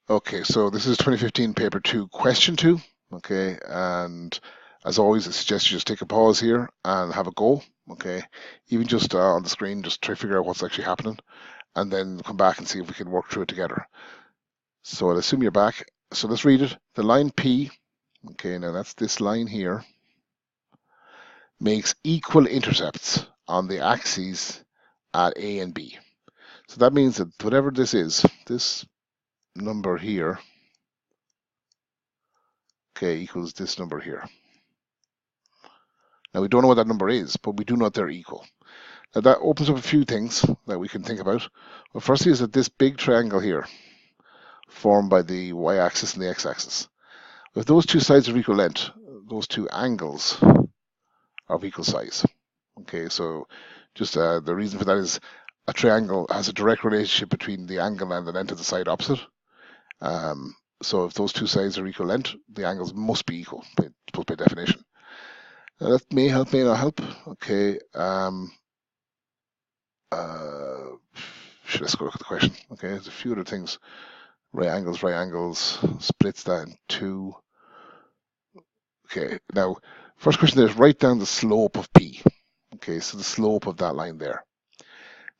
Okay, so this is 2015 paper 2, question 2. Okay, and as always, I suggest you just take a pause here and have a go. Okay, even just on the screen, just try to figure out what's actually happening, and then come back and see if we can work through it together. So I'll assume you're back. So let's read it. The line P, okay, now that's this line here, makes equal intercepts on the axes at A and B. So that means that whatever this is, this number here, okay, equals this number here. Now we don't know what that number is, but we do know that they're equal. Now that opens up a few things that we can think about. Well, firstly is that this big triangle here, formed by the y-axis and the x-axis, if those two sides are equal length, those two angles are of equal size. Okay, so just the reason for that is a triangle has a direct relationship between the angle and the length of the side opposite. So if those two sides are equal length, the angles must be equal, by definition. Now that may help, may not help. Okay. Let's go look at the question. Okay, there's a few other things. Right angles, splits that in two. Okay, now, first question there is write down the slope of P. Okay, so the slope of that line there.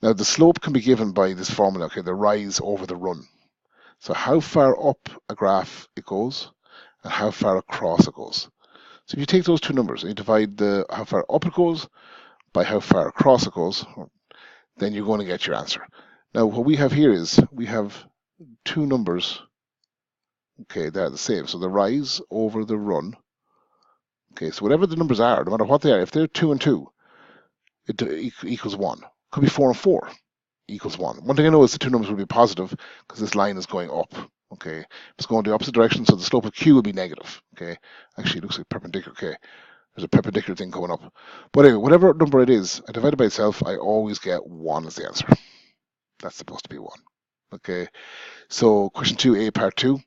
Now, the slope can be given by this formula, okay, the rise over the run. So how far up a graph it goes and how far across it goes. So if you take those two numbers and you divide how far up it goes by how far across it goes, then you're going to get your answer. Now, what we have here is we have two numbers, okay, they're the same. So the rise over the run, okay, so whatever the numbers are, no matter what they are, if they're 2 and 2, it equals 1. Could be 4 and 4 equals 1. One thing I know is the two numbers will be positive because this line is going up, okay. It's going the opposite direction, so the slope of Q will be negative, okay. Actually, it looks like perpendicular, okay. There's a perpendicular thing coming up. But anyway, whatever number it is, I divide it by itself, I always get 1 as the answer. That's supposed to be 1. Okay, so question 2A, part 2.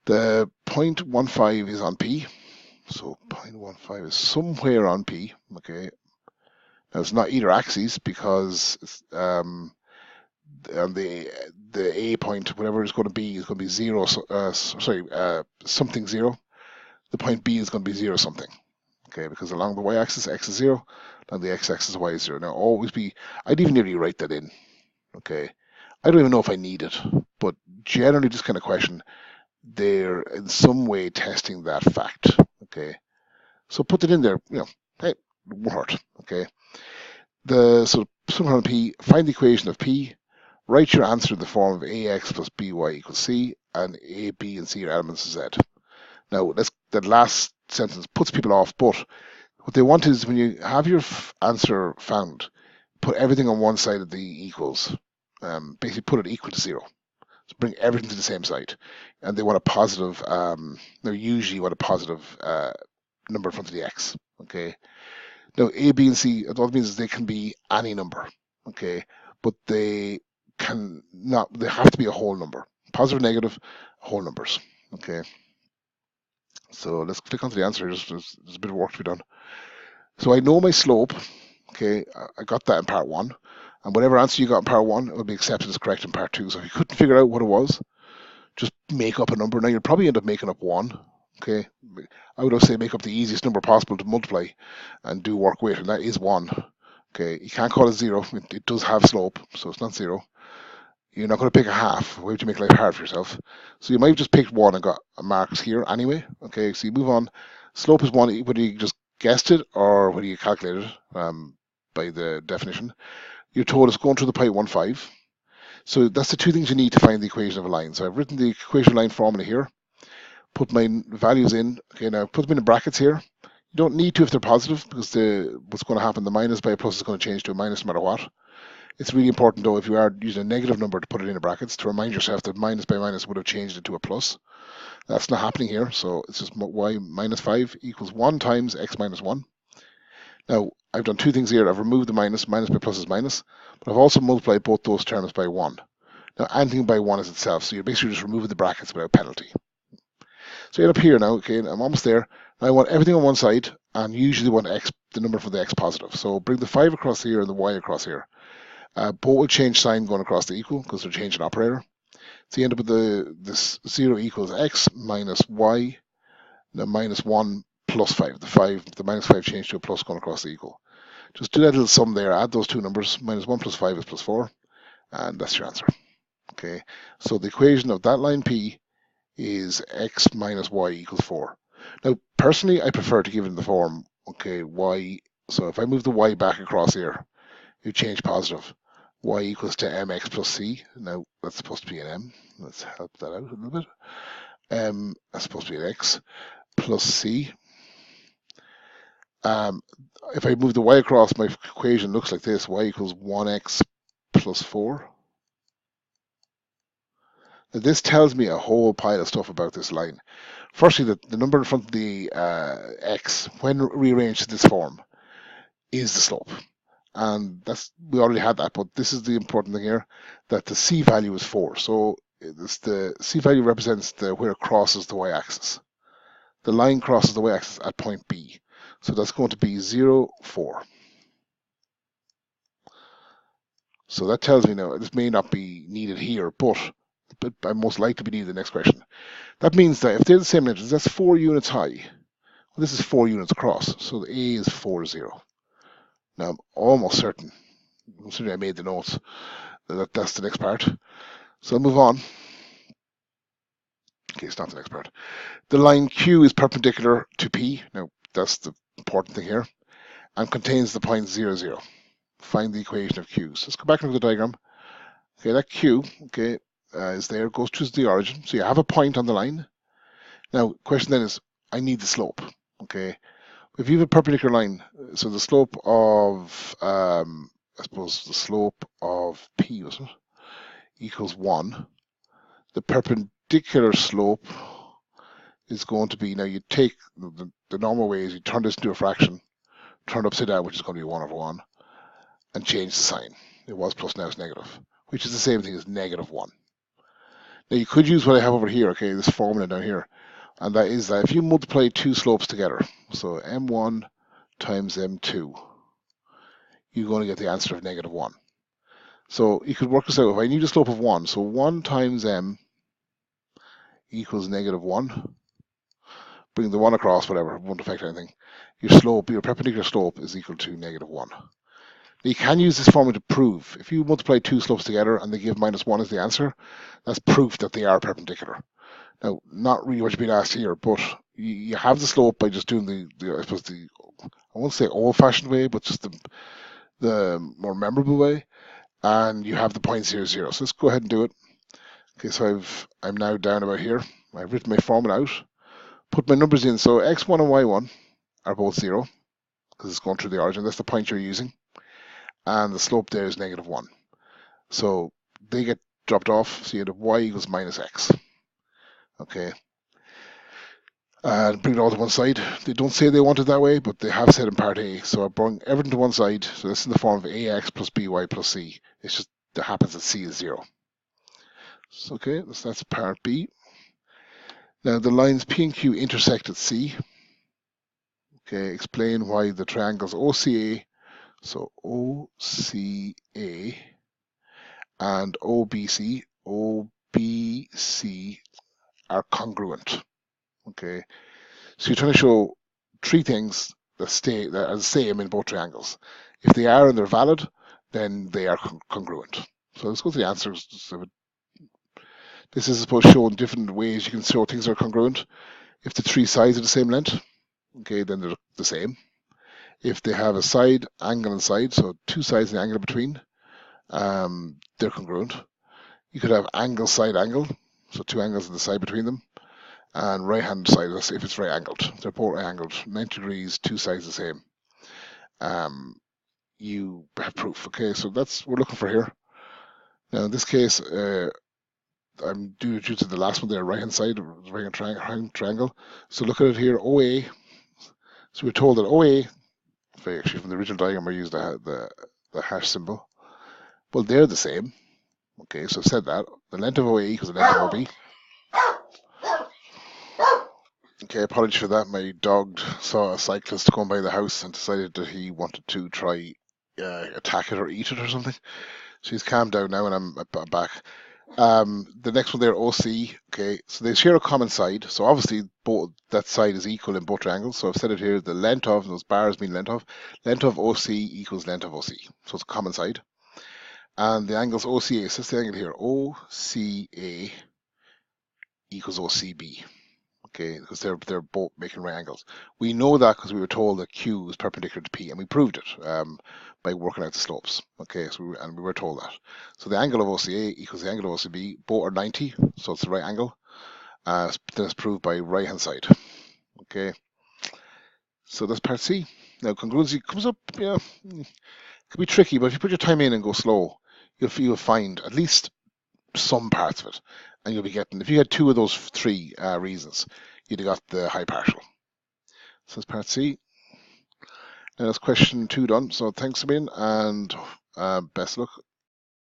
The 0.15 is on P. So 0.15 is somewhere on P. Okay, now it's not either axis because it's, on the A point, whatever it's going to be, is going to be 0. Something 0. The point B is going to be 0 something. Okay, because along the y-axis, x is 0. Along the x-axis, y is 0. Now always be. I'd even nearly write that in. Okay, I don't even know if I need it, but generally this kind of question, they're in some way testing that fact. Okay, so put it in there. Hey, it won't hurt. Okay, so somehow P, find the equation of P. Write your answer in the form of ax plus by equals c, and a, b, and c are elements of z. Now, that last sentence puts people off, but what they want is when you have your answer found, put everything on one side of the equals. Basically, put it equal to 0. So bring everything to the same side. And they want a positive, they usually want a positive number in front of the x. Okay. Now, a, b, and c, what it means is they can be any number. Okay. But they have to be a whole number. Positive, negative, whole numbers. Okay. So let's click onto the answer. There's a bit of work to be done. So I know my slope. Okay, I got that in part 1. And whatever answer you got in part 1 will be accepted as correct in part 2. So if you couldn't figure out what it was, just make up a number. Now you'll probably end up making up 1. Okay, I would say make up the easiest number possible to multiply and do work with, and that is 1. Okay, you can't call it 0. It does have slope, so it's not 0. You're not going to pick a half. Why would you make life hard for yourself? So you might have just picked 1 and got marks here anyway. Okay, so you move on. Slope is 1, whether you just guessed it or whether you calculated it by the definition. You're told it's going through the 0.15. So that's the two things you need to find the equation of a line. So I've written the equation of line formula here, put my values in. Okay, now put them in the brackets here. You don't need to if they're positive because what's going to happen, the minus by a plus is going to change to a minus no matter what. It's really important though if you are using a negative number to put it in the brackets to remind yourself that minus by minus would have changed it to a plus. That's not happening here, so it's just y minus 5 equals 1 times x minus 1. Now, I've done two things here. I've removed the minus by plus is minus, but I've also multiplied both those terms by 1. Now, anything by 1 is itself, so you're basically just removing the brackets without penalty. So you're up here now, okay, I'm almost there. Now I want everything on one side, and usually want the number for the x positive. So bring the 5 across here and the y across here. Both will change sign going across the equal because they're changing operator. So you end up with this 0 equals x minus y, now minus 1 plus 5. The minus 5 changed to a plus going across the equal. Just do that little sum there, add those two numbers, minus 1 plus 5 is plus 4, and that's your answer. Okay, so the equation of that line P is x minus y equals 4. Now, personally, I prefer to give it in the form, okay, y, so if I move the y back across here, you change positive, y equals to mx plus c. Now, that's supposed to be an m. Let's help that out a little bit. That's supposed to be an x plus c. If I move the y across, my equation looks like this, y equals 1x plus 4. Now, this tells me a whole pile of stuff about this line. Firstly, the number in front of the x, when rearranged in this form, is the slope. And we already had that, but this is the important thing here, that the c value is 4. So the c value represents where it crosses the y-axis. The line crosses the y-axis at point B. So that's going to be 0, 4. So that tells me now, this may not be needed here, but I most likely be needed in the next question. That means that if they're the same length, that's 4 units high. Well, this is 4 units across, so the A is 4, 0. Now, I'm almost certain, considering I made the notes, that's the next part. So I'll move on. Okay, it's not the next part. The line Q is perpendicular to P. Now, that's the important thing here, and contains the point 0, 0. Find the equation of Q. So let's go back and look at the diagram. Okay, that Q, okay, is there, goes to the origin. So you have a point on the line. Now, question then is, I need the slope. Okay, if you have a perpendicular line, so the slope of, I suppose the slope of P, was it, equals 1. The perpendicular slope is going to be, now you take, the normal way is you turn this into a fraction, turn it upside down, which is going to be 1 over 1, and change the sign. It was plus, now it's negative, which is the same thing as negative 1. Now you could use what I have over here, okay, this formula down here, and that is that if you multiply two slopes together, so m1 times m2, you're going to get the answer of negative 1. So you could work this out. If I need a slope of 1, so 1 times m equals negative 1. Bring the 1 across, whatever, it won't affect anything. Your perpendicular slope is equal to negative 1. Now you can use this formula to prove. If you multiply two slopes together and they give minus 1 as the answer, that's proof that they are perpendicular. Now, not really what you're being asked here, but you have the slope by just doing I suppose I won't say old-fashioned way, but just the more memorable way, and you have the point 0, 0. So let's go ahead and do it. Okay, so I'm now down about here. I've written my formula out, put my numbers in. So x1 and y1 are both 0 because it's going through the origin. That's the point you're using, and the slope there is negative 1. So they get dropped off. So you have y equals minus x. Okay. And bring it all to one side. They don't say they want it that way, but they have said in part A. So I bring everything to one side. So this is in the form of ax plus by plus c. It's just that happens that c is 0. So, okay, that's part B. Now the lines P and Q intersect at C. Okay, explain why the triangles OCA, so OCA and OBC are congruent. Okay, so you're trying to show three things that are the same in both triangles. If they are and they're valid, then they are congruent. So let's go to the answers. So this is supposed to show in different ways you can show things are congruent. If the three sides are the same length, okay, then they're the same. If they have a side, angle, and side, so two sides and angle between, they're congruent. You could have angle, side, angle, so two angles on the side between them, and right-hand side, if it's right-angled. They're both right-angled, 90 degrees, two sides the same. You have proof, okay? So that's what we're looking for here. Now, in this case, I'm due to the last one there, right-hand side, right-hand triangle. So look at it here, OA. So we're told that OA, actually from the original diagram I used the hash symbol, well, they're the same. Okay, so I've said that. The length of OA equals the length of OB. Okay, apologies for that. My dog saw a cyclist going by the house and decided that he wanted to try attack it or eat it or something. So he's calmed down now and I'm back. The next one there, OC. Okay, so they share a common side. So obviously, both that side is equal in both triangles. So I've said it here: the length of those bars mean length of OC equals length of OC. So it's a common side, and the angles OCA. So it's the angle here: OCA equals OCB. Okay, because they're both making right angles. We know that because we were told that Q is perpendicular to P, and we proved it by working out the slopes. Okay, so we were told that. So the angle of OCA equals the angle of OCB. Both are 90, so it's the right angle. Then it's proved by right hand side. Okay, so that's part C. Now congruency comes up. Yeah, it could be tricky, but if you put your time in and go slow, you'll find at least some parts of it, and you'll be getting. If you had two of those three reasons, you'd have got the high partial. So that's part C. And that's question 2 done. So thanks, Sabine, and best luck.